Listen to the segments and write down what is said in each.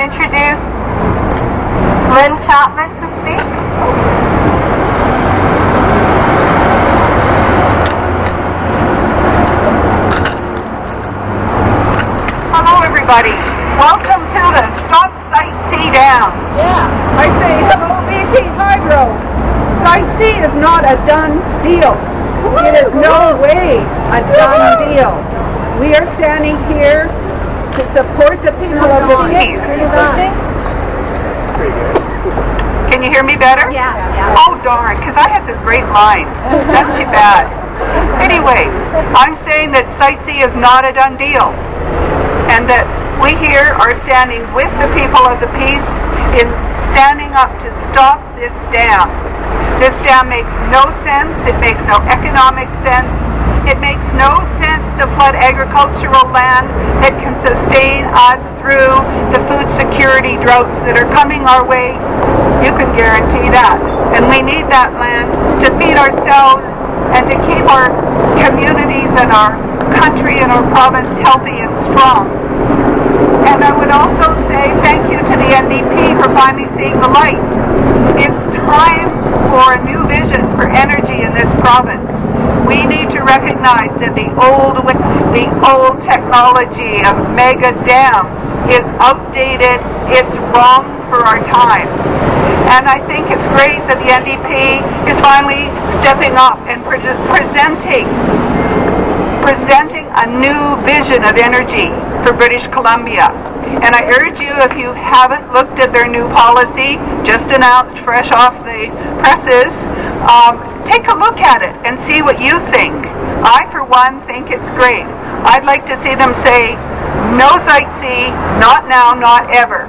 introduce Lynn Chapman to speak. Hello everybody. Welcome to the Stop Site C Down. Yeah, I say hello BC Hydro. Site C is not a done deal. It is no way a done deal. We are standing here to support the people of the Peace. Can you hear me better? Yeah. Oh darn, because I had some great lines. That's too bad. Anyway, I'm saying that Site C is not a done deal, and that we here are standing with the people of the Peace in standing up to stop this dam. This dam makes no sense. It makes no economic sense. It makes no sense to flood agricultural land that can sustain us through the food security droughts that are coming our way. You can guarantee that. And we need that land to feed ourselves and to keep our communities and our country and our province healthy and strong. And I would also say thank you to the NDP for finally seeing the light. It's time for a new vision for energy in this province. We need to recognize that the old technology of mega dams is outdated. It's wrong for our time. And I think it's great that the NDP is finally stepping up and presenting a new vision of energy for British Columbia. And I urge you, if you haven't looked at their new policy, just announced fresh off the presses, take a look at it and see what you think. I, for one, think it's great. I'd like to see them say, no Site C, not now, not ever.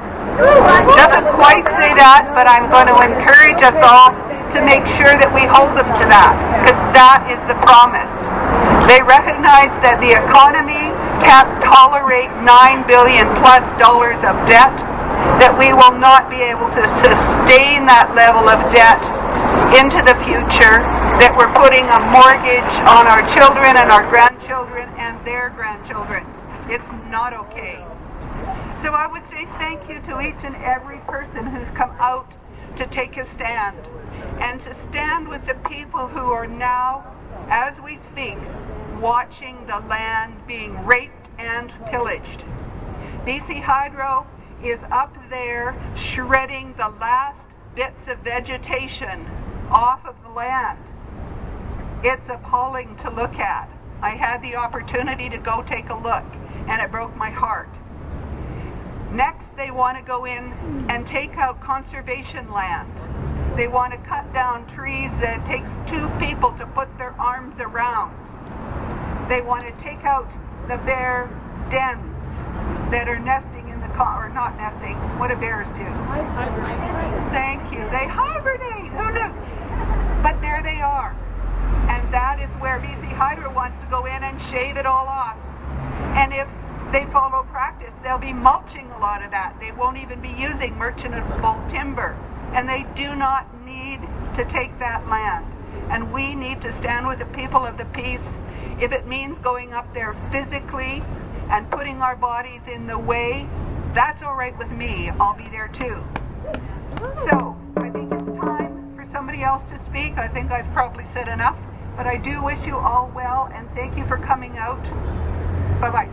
Doesn't quite say that, but I'm going to encourage us all to make sure that we hold them to that, because that is the promise. They recognize that the economy can't tolerate $9 billion plus of debt, that we will not be able to sustain that level of debt into the future, that we're putting a mortgage on our children and our grandchildren and their grandchildren. It's not okay. So I would say thank you to each and every person who's come out to take a stand, and to stand with the people who are now, as we speak, watching the land being raped and pillaged. BC Hydro is up there shredding the last bits of vegetation off of the land. It's appalling to look at. I had the opportunity to go take a look, and it broke my heart. Next, they want to go in and take out conservation land. They want to cut down trees that it takes 2 people to put their arms around. They want to take out the bear dens that are nesting in the or not nesting. What do bears do? Thank you. They hibernate. Who knew? But there they are. And that is where BC Hydro wants to go in and shave it all off. And if they follow practice, they'll be mulching a lot of that. They won't even be using merchantable timber. And they do not need to take that land. And we need to stand with the people of the Peace. If it means going up there physically and putting our bodies in the way, that's all right with me. I'll be there too. So, I think it's time for somebody else to speak. I think I've probably said enough. But I do wish you all well, and thank you for coming out. Bye-bye.